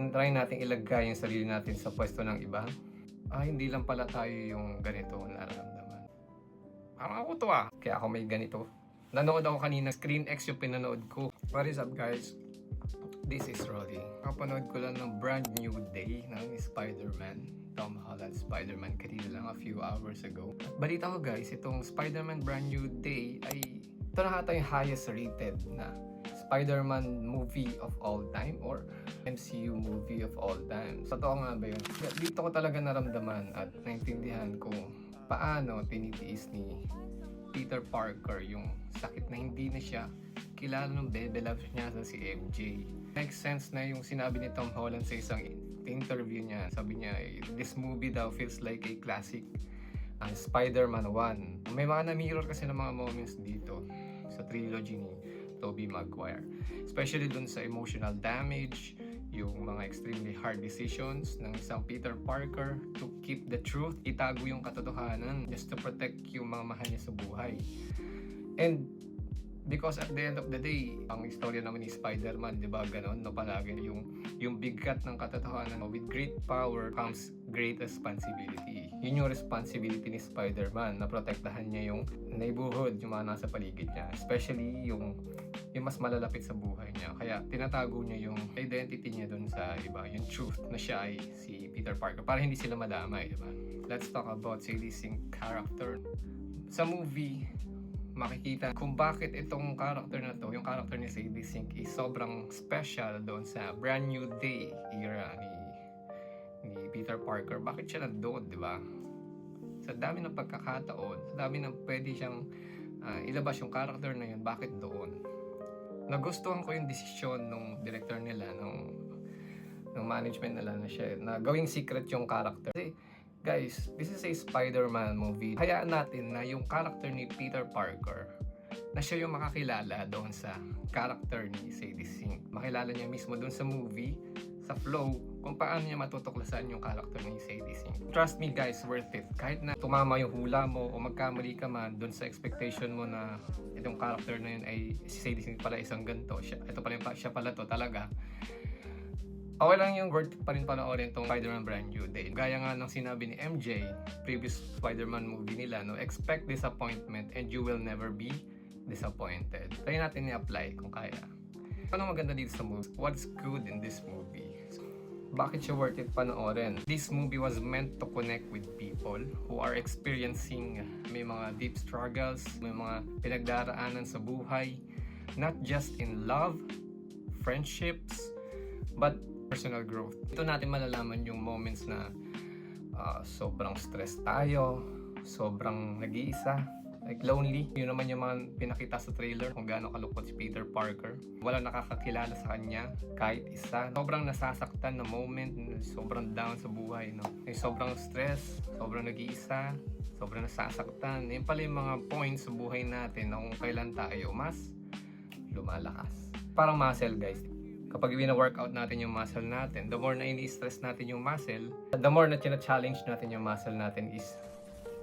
try natin ilagay yung sarili natin sa pwesto ng iba. Hindi lang pala tayo yung ganito nararamdaman. Parang ako to kaya ako may ganito. Nanood ako kanina, Screen X yung pinanood ko. What is up guys? This is Rolly. Kapanood ko lang ng Brand New Day ng Spider-Man. Tom Holland Spider-Man kanina lang a few hours ago. Balita ko guys, itong Spider-Man Brand New Day ay ito na ata yung highest rated na Spider-Man movie of all time or MCU movie of all time. Totoo nga ba yun? Dito ko talaga naramdaman at naintindihan ko paano tinitiis ni Peter Parker yung sakit na hindi na siya kilala ng bebe love niya sa si MJ. Makes sense na yung sinabi ni Tom Holland sa isang interview niya. Sabi niya, this movie daw feels like a classic Spider-Man 1. May mga na-mirror kasi ng mga moments dito sa trilogy ni Tobey Maguire. Especially dun sa emotional damage, yung mga extremely hard decisions ng isang Peter Parker to keep the truth, itago yung katotohanan just to protect yung mga mahal niya sa buhay. And because at the end of the day, ang istorya naman ni Spider-Man, di ba ganon, no, palagi yung bigat ng katotohanan, with great power comes great responsibility. Yun yung responsibility ni Spider-Man, na protektahan niya yung neighborhood, yung mga nasa paligid niya, especially yung mas malalapit sa buhay niya. Kaya tinatago niya yung identity niya dun sa iba, yung truth na siya ay si Peter Parker, para hindi sila madamay, di ba? Let's talk about si Lee Sin character. Sa movie, makikita kung bakit itong character na to, yung character ni Sadie Sink is sobrang special doon sa Brand New Day era ni Peter Parker. Bakit siya nandoon, di ba? Sa dami ng pagkakataon, sa dami ng pwede siyang ilabas yung character na yun, bakit doon? Nagustuhan ko yung desisyon ng director nila, ng management nila na gawing secret yung character. Kasi guys, this is a Spider-Man movie. Hayaan natin na yung character ni Peter Parker, na siya yung makakilala doon sa character ni Sadie Sink. Makilala niya mismo doon sa movie, sa flow, kung paano niya matutuklasan yung character ni Sadie Sink. Trust me guys, worth it. Kahit na tumama yung hula mo o magkamali ka man doon sa expectation mo na itong character na yun ay si Sadie Sink pala isang ganito. Ito pala siya pala to talaga. Okay lang yung worth pa rin panoorin tong Spider-Man Brand New Day. Gaya nga ng sinabi ni MJ, previous Spider-Man movie nila, no, expect disappointment and you will never be disappointed. Try natin i-apply kung kaya. Ano maganda dito sa movie? What's good in this movie? Bakit siya worth it panoorin? This movie was meant to connect with people who are experiencing may mga deep struggles, may mga pinagdaraanan sa buhay, not just in love, friendships, but personal growth. Ito natin malalaman yung moments na sobrang stress tayo, sobrang nag-iisa, like lonely. Yun naman yung mga pinakita sa trailer kung gaano kalungkot si Peter Parker. Walang nakakakilala sa kanya, kahit isa. Sobrang nasasaktan na moment, sobrang down sa buhay, no? Sobrang stress, sobrang nag-iisa, sobrang nasasaktan. Yan pala yung mga points sa buhay natin na kung kailan tayo mas lumalakas. Parang muscle guys. Kapag wina-workout natin yung muscle natin, the more na ini-stress natin yung muscle, the more na challenge natin yung muscle natin is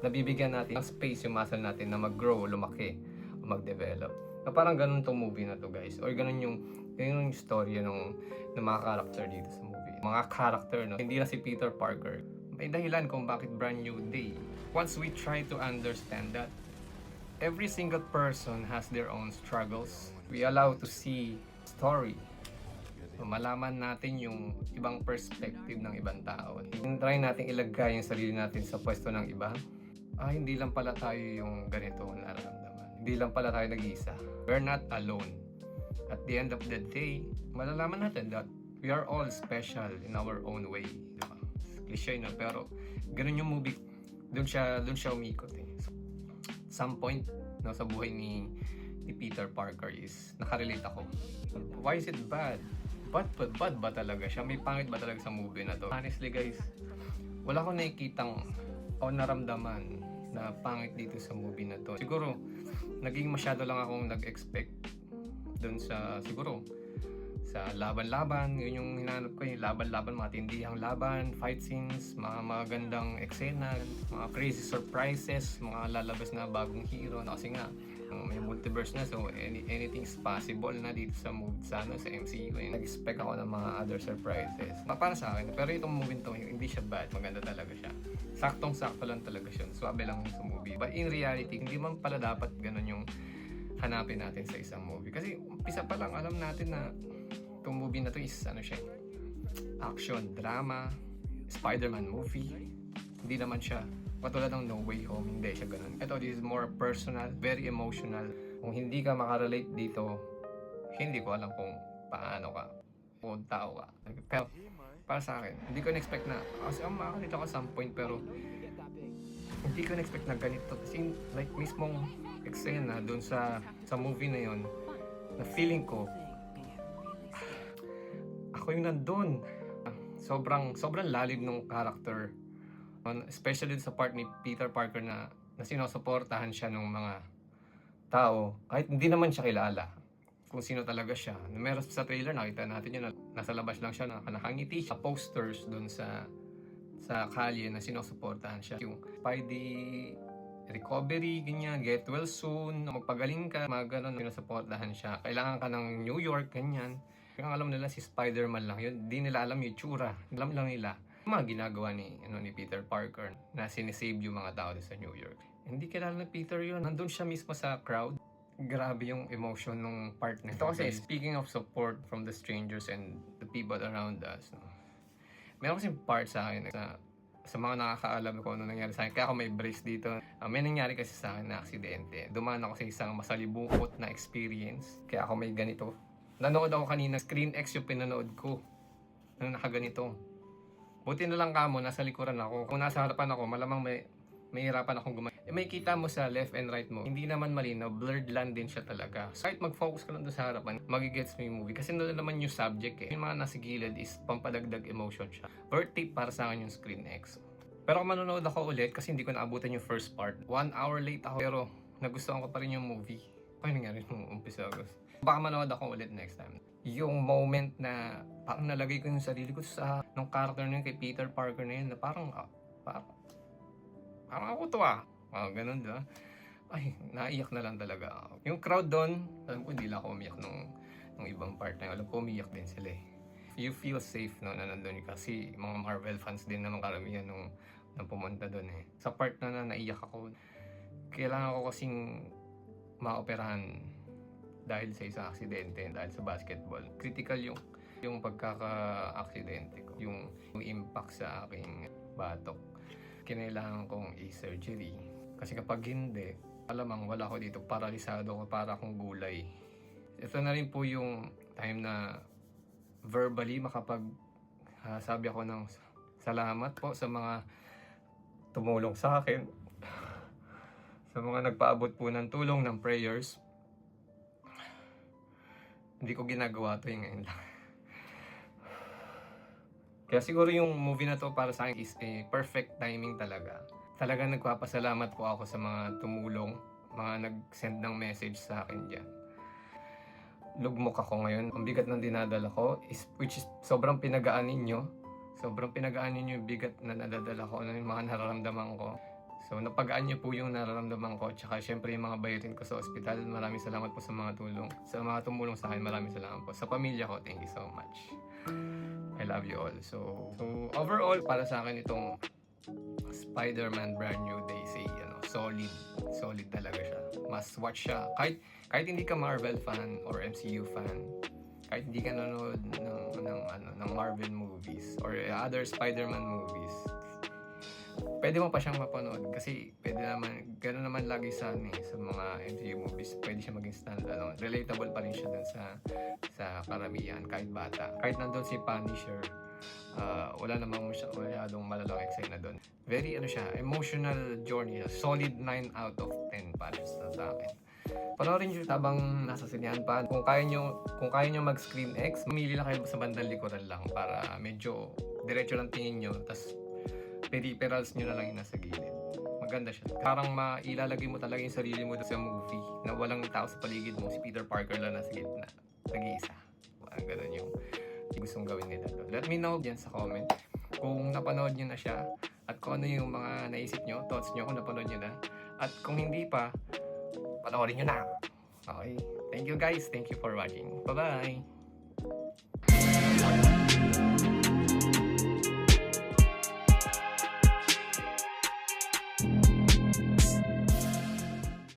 nabibigyan natin ng space yung muscle natin na mag-grow, lumaki, mag-develop. Na parang ganun tong movie na to guys. Or ganun yung storya ng mga character dito sa movie. Mga character, no? Hindi na si Peter Parker. May dahilan kung bakit Brand New Day. Once we try to understand that, every single person has their own struggles. We allow to see story. So, malaman natin yung ibang perspective ng ibang tao. Try natin ilagay yung sarili natin sa pwesto ng iba. Hindi lang pala tayo yung ganito nararamdaman. Hindi lang pala tayo nag-iisa. We're not alone. At the end of the day, malalaman natin that we are all special in our own way. Diba? Cliche na, pero ganun yung movie. Doon siya umikot eh. So, some point no, sa buhay ni Peter Parker is nakarelate ako. Why is it bad? Bad ba talaga siya? May pangit ba talaga sa movie na to? Honestly guys, wala akong nakikitang o naramdaman na pangit dito sa movie na to. Siguro, naging masyado lang akong nag-expect dun sa, siguro, sa laban-laban. Yun yung hinanap ko, yung laban-laban, matindihang laban, fight scenes, mga magandang eksena, mga crazy surprises, mga lalabas na bagong hero. Kasi nga, May multiverse na, so anything's possible na dito sa sa MCU. Nag-expect ako ng mga other surprises. Para sa akin, pero itong movie to, hindi siya bad, maganda talaga siya. Saktong-sakto lang talaga siya, swabe lang sa movie. But in reality, hindi man pala dapat ganun yung hanapin natin sa isang movie. Kasi umpisa pa lang, alam natin na itong movie na to is action, drama, Spider-Man movie. Hindi naman siya katulad ng No Way Home, hindi siya ganun. Ito, this is more personal, very emotional. Kung hindi ka makarelate dito, hindi ko alam kung paano ka, kung tao ka. Pero para sa akin, hindi ko na-expect na, kasi makakalito ka some point, pero hindi ko na-expect na ganito. Kasi like mismong eksena doon sa movie na yon, na feeling ko, ako yung nandun. Sobrang lalim ng character. Especially sa part ni Peter Parker na sinusuportahan siya ng mga tao kahit hindi naman siya kilala kung sino talaga siya. Meron sa trailer, nakita natin yun, nasa labas lang siya, nakangiti siya. Posters dun sa kalye na sinusuportahan siya. Yung Spidey recovery, ganyan, get well soon, magpagaling ka, mga ganun, sinusuportahan siya. Kailangan ka ng New York, ganyan. Kaya alam nila si Spider-Man lang yun. Di nila alam yung tsura. Alam lang nila mga ginagawa ni Peter Parker na sinisave yung mga tao sa New York. Hindi kilala ni Peter yun. Nandun siya mismo sa crowd. Grabe yung emotion ng part na ito. Kasi speaking of support from the strangers and the people around us, meron kasing part sa akin sa mga nakakaalam ko ano nangyari sa akin. Kaya ako may brace dito. May nangyari kasi sa akin na aksidente. Dumaan ako sa isang masalibungkot na experience. Kaya ako may ganito. Nanood ako kanina, Screen X yung pinanood ko. Nung nakaganito. Buti na lang kamo, nasa likuran ako. Kung nasa harapan ako, malamang may hirapan akong gumana. May kita mo sa left and right mo, hindi naman malinaw, blurred lang din siya talaga. So kahit mag-focus ka lang doon sa harapan, magigets mo yung movie. Kasi doon naman yung subject eh. Yung mga nasa gilid is pampadagdag emotion siya. Worth it para sa akin yung Screen X. Pero kung manonood ako ulit, kasi hindi ko naabutan yung first part. 1 hour late ako, pero nagustuhan ko pa rin yung movie. Ano nangyari nung umpisa ko? Baka manood ako ulit next time. Yung moment na parang nalagay ko yung sarili ko sa nung character na yun kay Peter Parker na yun, na parang ako to ganun diba? Ay, naiyak na lang talaga ako. Yung crowd doon, alam ko hindi lang ako umiyak nung ibang part na yun. Alam ko umiyak din sila eh. You feel safe no, na nandun kasi mga Marvel fans din naman karamihan nung pumunta doon eh. Sa part na naiyak ako, kailangan ko kasing maoperahan dahil sa isang aksidente, dahil sa basketball. Critical yung pagkaka-aksidente ko, yung impact sa aking batok. Kinailangan kong i-surgery. Kasi kapag hindi, alamang wala ko dito, paralisado ko, para akong gulay. Ito na rin po yung time na verbally sabi ako ng salamat po sa mga tumulong sa akin. Sa mga nagpaabot po ng tulong, ng prayers. Hindi ko ginagawa to ngayon lang. Kaya siguro yung movie na to para sa akin is a perfect timing talaga. Talagang nagpapasalamat po ako sa mga tumulong, mga nag-send ng message sa akin dyan. Lugmok ako ngayon. Ang bigat ng dinadala ko, which is sobrang pinagaan ninyo. Sobrang pinagaan ninyo yung bigat na nadadala ko, yung mga nararamdaman ko. So, napagaan niyo po yung nararamdaman ko. Tsaka, syempre, yung mga bayarin ko sa ospital. Maraming salamat po sa mga tulong. Sa mga tumulong sa akin, maraming salamat po. Sa pamilya ko, thank you so much. I love you all. So overall, para sa akin itong Spider-Man Brand New Day, solid talaga siya. Must watch siya. Kahit hindi ka Marvel fan or MCU fan, kahit hindi ka nanonood ng Marvel movies or other Spider-Man movies, pwede mo pa siyang mapanood kasi gano'n naman lagi sa mga MCU movies, pwede siya maging standalone. Relatable pa rin siya dun sa karamihan, kahit bata. Kahit nandun si Punisher, wala namang masyadong malalang eksena doon. Very emotional journey. Solid 9 out of 10 para sa akin. Panoorin nyo habang nasa sinihan pa. Kung kaya nyo mag-Screen X, mamili lang kayo sa bandang likuran lang para medyo diretso lang tingin nyo, tas peripherals nyo na lang yung nasa gilid. Maganda siya. Parang mailalagay mo talaga yung sarili mo sa movie na walang tao sa paligid mo. Si Peter Parker lang nasa gitna. Nag-iisa. Ganun yung gustong gawin nila doon. Let me know dyan sa comment kung napanood nyo na siya at kung ano yung mga naisip nyo, thoughts nyo kung napanood nyo na. At kung hindi pa, panoorin nyo na. Okay. Thank you guys. Thank you for watching. Bye-bye.